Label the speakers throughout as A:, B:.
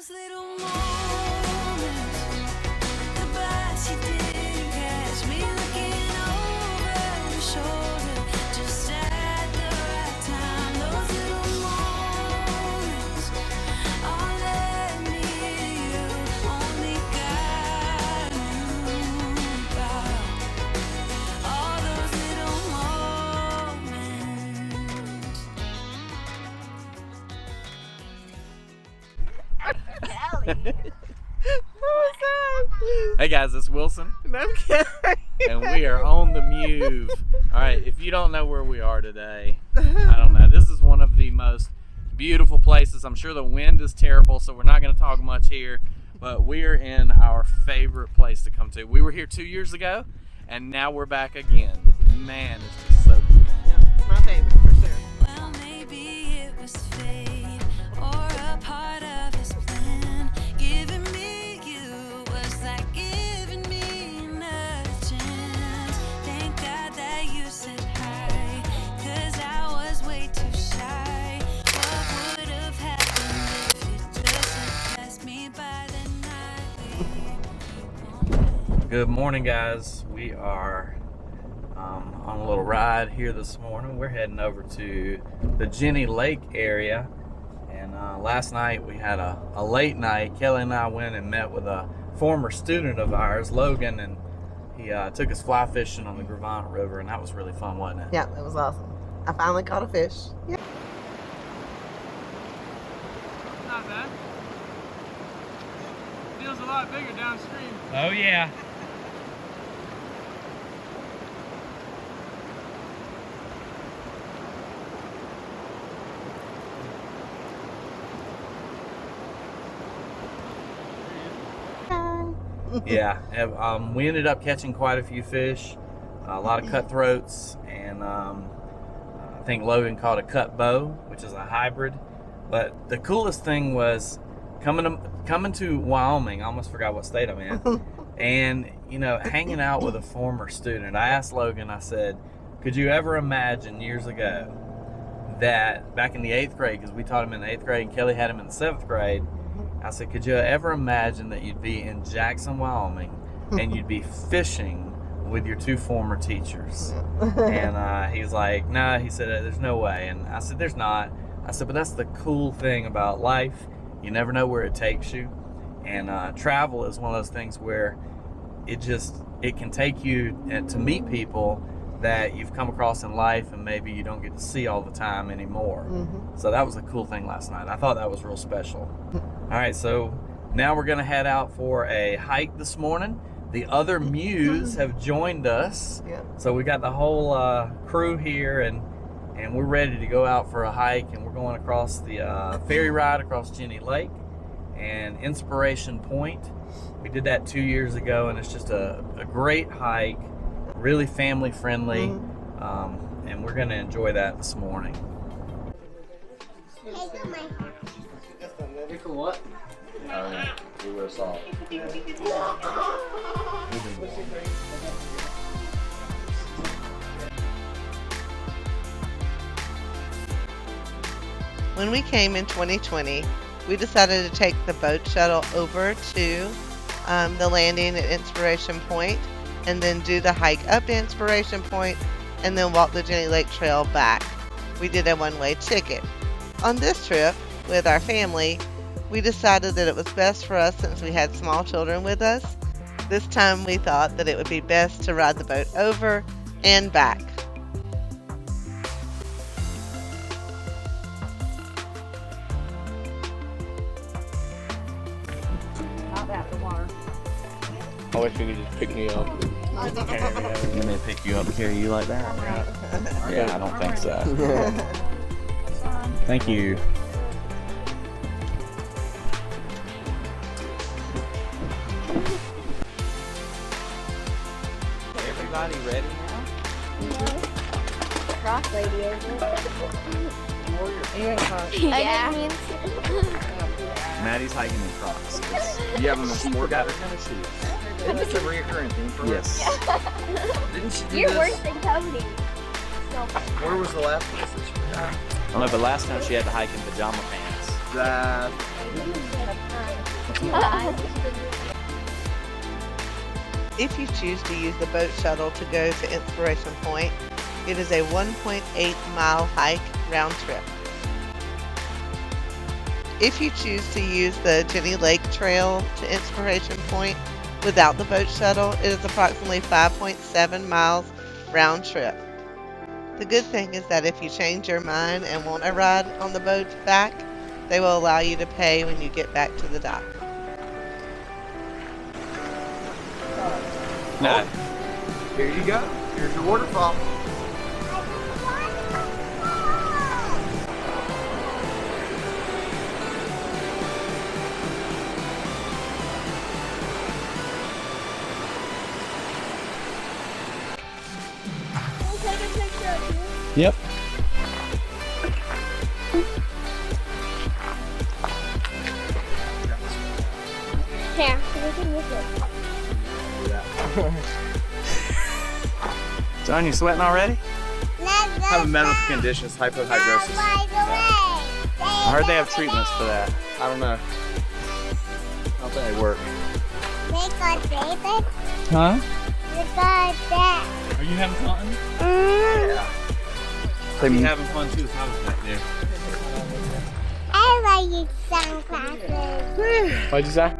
A: those little moments, the bites you didn't catch me looking over your shoulder, just at the right time. Those little moments all led me to you. Only God knew about all those little moments.
B: Hey guys, it's Wilson,
C: Okay.
B: and we are on the Mewve. All right, if you don't know where we are today, I don't know. This is one of the most beautiful places. I'm sure the wind is terrible, so we're not going to talk much here, but we're in our favorite place to come to. We were here 2 years ago, and now we're back again. Man, it's just so beautiful.
C: Yeah, my favorite for sure.
A: Well, maybe it was fate or a part of his plan. Giving me you was like giving me another chance. Thank God that you said hi, 'cause I was way too shy. What would have happened if you just had passed me by the night?
B: Good morning, guys. We are on a little ride here this morning. We're heading over to the Jenny Lake area, and last night we had a late night. Kelly and I went and met with a former student of ours, Logan, and he took us fly fishing on the Gravant River, and that was really fun, wasn't it?
C: Yeah, it was awesome. I finally caught a fish. Yeah.
D: Not bad. Feels a lot bigger downstream.
B: Oh yeah. Yeah, we ended up catching quite a few fish, a lot of cutthroats, and I think Logan caught a cut bow, which is a hybrid. But the coolest thing was coming to Wyoming. I almost forgot what state I'm in, and hanging out with a former student. I asked Logan, I said, could you ever imagine years ago that back in the 8th grade, because we taught him in the 8th grade and Kelly had him in the 7th grade, I said, could you ever imagine that you'd be in Jackson, Wyoming, and you'd be fishing with your two former teachers? And he's like, no, he said, there's no way. And I said, there's not. I said, but that's the cool thing about life. You never know where it takes you. And travel is one of those things where it can take you to meet people that you've come across in life and maybe you don't get to see all the time anymore. So that was a cool thing last night. I thought that was real special. All right, so now we're gonna head out for a hike this morning. The other Mews have joined us.
C: Yeah.
B: So we got the whole crew here, and we're ready to go out for a hike, and we're going across the ferry ride across Jenny Lake and Inspiration Point. We did that 2 years ago, and it's just a great hike, really family friendly, and we're gonna enjoy that this morning.
D: What?
B: We wear salt.
C: When we came in 2020, we decided to take the boat shuttle over to the landing at Inspiration Point, and then do the hike up to Inspiration Point, and then walk the Jenny Lake Trail back. We did a one-way ticket. On this trip, with our family, we decided that it was best for us, since we had small children with us. This time we thought that it would be best to ride the boat over and back.
D: I wish you could just pick me up.
B: You may pick you up and carry you like that? Yeah, I don't think so. Thank you. Everybody ready now?
E: Cross lady, isn't it? Yeah.
B: Maddie's hiking in Crocs. You have them in sport tennis shoes.
D: Isn't this a reoccurring thing for
B: Yes.
D: Didn't she do
E: You're
D: this?
E: worse than Cody.
D: Where was the last place that she was at?
B: I don't know, but last time she had to hike in pajama pants.
D: That
C: If you choose to use the boat shuttle to go to Inspiration Point, it is a 1.8-mile hike round trip. If you choose to use the Jenny Lake Trail to Inspiration Point without the boat shuttle, it is approximately 5.7 miles round trip. The good thing is that if you change your mind and want a ride on the boat back, they will allow you to pay when you get back to the dock.
B: No.
D: Here you go. Here's your waterfall.
B: Yep.
E: Here, we can use it.
B: John, you sweating already?
D: I have a medical condition, it's hypohidrosis.
B: I heard they have treatments for that.
D: I don't know. I don't think they work.
B: Huh? Are you having fun?
D: Yeah.
B: You having fun too? I was back there.
E: I like sunglasses.
D: What'd you say?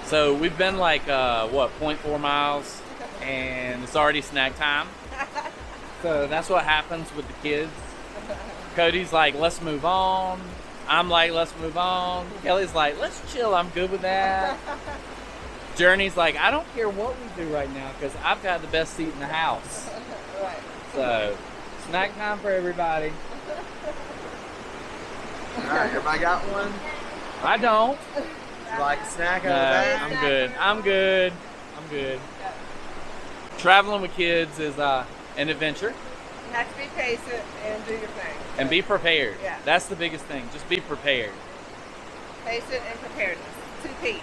B: So we've been like, what, 0.4 miles, and it's already snack time. So that's what happens with the kids. Cody's like, let's move on. I'm like, let's move on. Kelly's like, let's chill, I'm good with that. Journey's like, I don't care what we do right now because I've got the best seat in the house. So, snack time for everybody.
D: Alright, everybody got one?
B: I don't.
D: You like a snack
B: No,
D: out of that?
B: I'm good. I'm good. I'm good. Traveling with kids is an adventure.
C: You have to be patient and do your thing.
B: And be prepared.
C: Yeah.
B: That's the biggest thing. Just be prepared.
C: Patient and preparedness. 2 P's.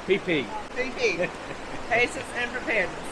B: PP.
C: 3 P's. Patience and preparedness.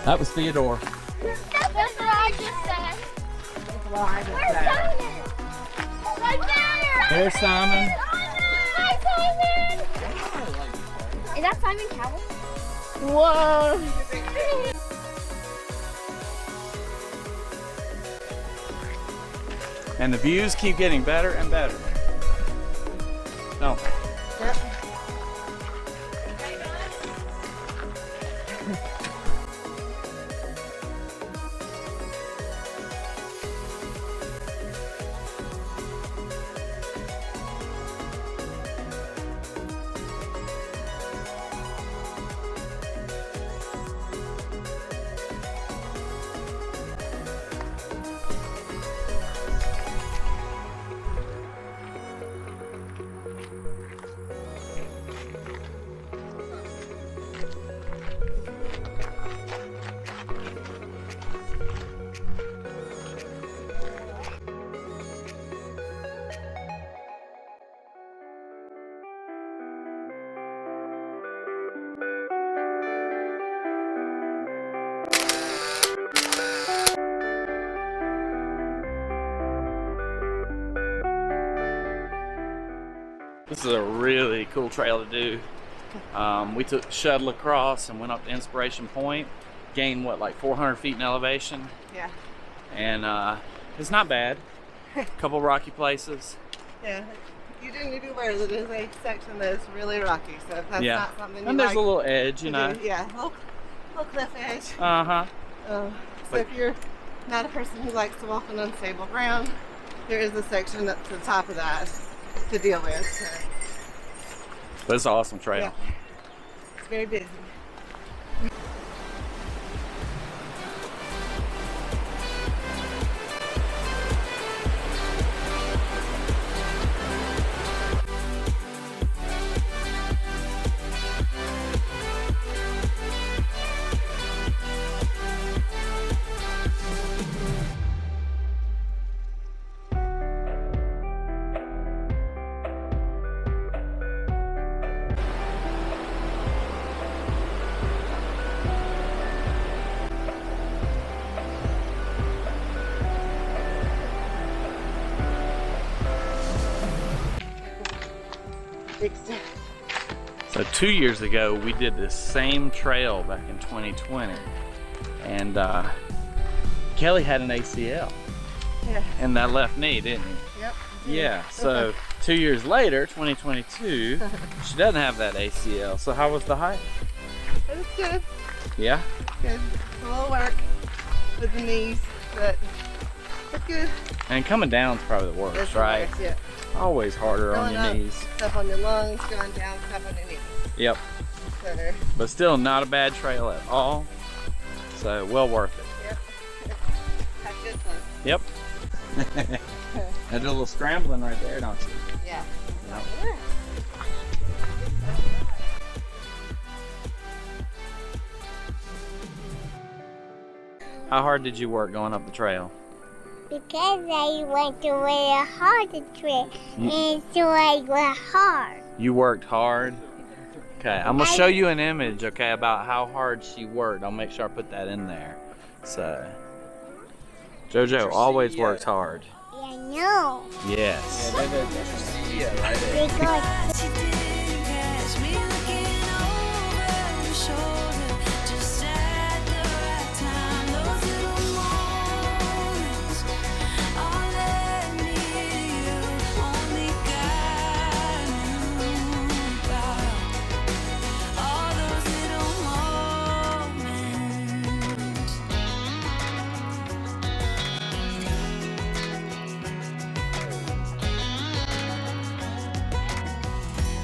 B: That was Theodore.
E: That's what I just said. Where's Simon? Right there!
B: There's Simon.
E: Hi, Simon! Is that Simon Cowell? Whoa!
B: And the views keep getting better and better. No.
C: Yep.
B: This is a really cool trail to do. We took shuttle across and went up to Inspiration Point, gained what, like 400 feet in elevation,
C: Yeah.
B: and it's not bad. A couple rocky places.
C: Yeah. You do need to be aware that there's a section that is really rocky, so if that's
B: Yeah,
C: not something you
B: and there's
C: like
B: a little edge,
C: to
B: you know.
C: do, yeah, little cliff edge.
B: Uh-huh.
C: So
B: But-
C: if you're not a person who likes to walk on unstable ground, there is a section up to the top of that to deal with. So,
B: But it's an awesome trail.
C: yeah, it's very busy. Big step.
B: So 2 years ago, we did this same trail back in 2020, and Kelly had an ACL
C: Yeah.
B: in that left knee, didn't he?
C: Yep.
B: Yeah, so 2 years later, 2022, she doesn't have that ACL. So how was the hike?
C: It was good.
B: Yeah?
C: Good. A little work with the knees, but it's good.
B: And coming down is probably the worst,
C: That's the
B: right?
C: worst, yeah.
B: Always harder on
C: Going
B: your
C: up,
B: knees.
C: stuff on your lungs, going down, stuff on your knees.
B: Yep.
C: So,
B: But still not a bad trail at all. So well worth it.
C: yep. Have good fun.
B: Yep. I did a little scrambling right there, don't you?
C: Yeah.
B: Yep.
C: Yeah.
B: How hard did you work going up the trail?
E: Because I went to really hard to trip, and so I went hard.
B: You worked hard? Okay, I'm gonna show you an image, okay, about how hard she worked. I'll make sure I put that in there. So, JoJo always works hard.
E: Yeah, I know.
B: Yes.
E: Because
A: She didn't catch me looking over her shoulder, just at the right time. Those little moments all led me to you. Only God knew about all those little moments.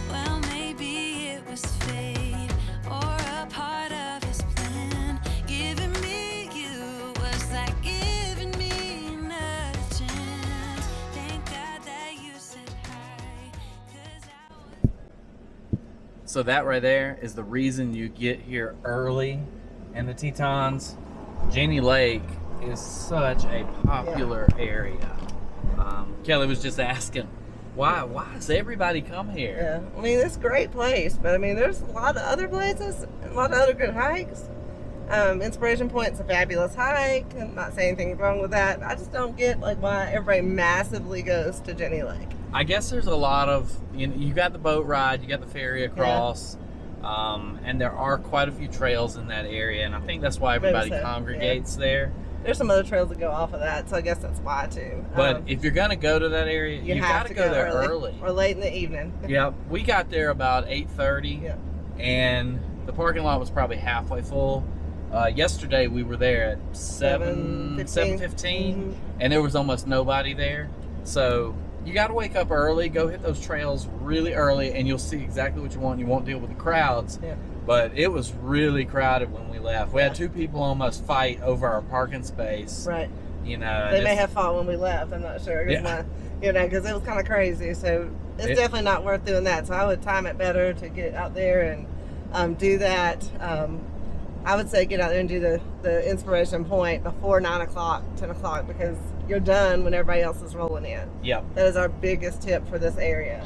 A: Well, maybe it was fate or a part of his plan. Giving me you was like giving me another chance. Thank God that you said hi, 'cause I was.
B: So that right there is the reason you get here early in the Tetons. Jenny Lake is such a popular area. Kelly was just asking, why does everybody come here?
C: Yeah. I mean, it's a great place, but I mean, there's a lot of other places, a lot of other good hikes. Inspiration Point's a fabulous hike. I'm not saying anything wrong with that. I just don't get like why everybody massively goes to Jenny Lake.
B: I guess there's a lot of, you got the boat ride, you got the ferry across, and there are quite a few trails in that area, and I think that's why everybody
C: Maybe so,
B: congregates there.
C: There's some other trails that go off of that, so I guess that's why too.
B: But if you're gonna go to that area, you
C: have
B: gotta go there early.
C: or late in the evening.
B: Yeah, we got there about 8:30,
C: Yeah.
B: and the parking lot was probably halfway full. Yesterday we were there at 7:15, and there was almost nobody there. So you got to wake up early, go hit those trails really early, and you'll see exactly what you want. You won't deal with the crowds.
C: Yeah.
B: But it was really crowded when we left. We had 2 people almost fight over our parking space.
C: Right.
B: You know,
C: They may have fought when we left. I'm not sure.
B: Yeah.
C: Because it was kind of crazy. So it's definitely not worth doing that. So I would time it better to get out there and do that. I would say get out there and do the Inspiration Point before 9 o'clock, 10 o'clock, because you're done when everybody else is rolling in.
B: Yep.
C: That is our biggest tip for this area.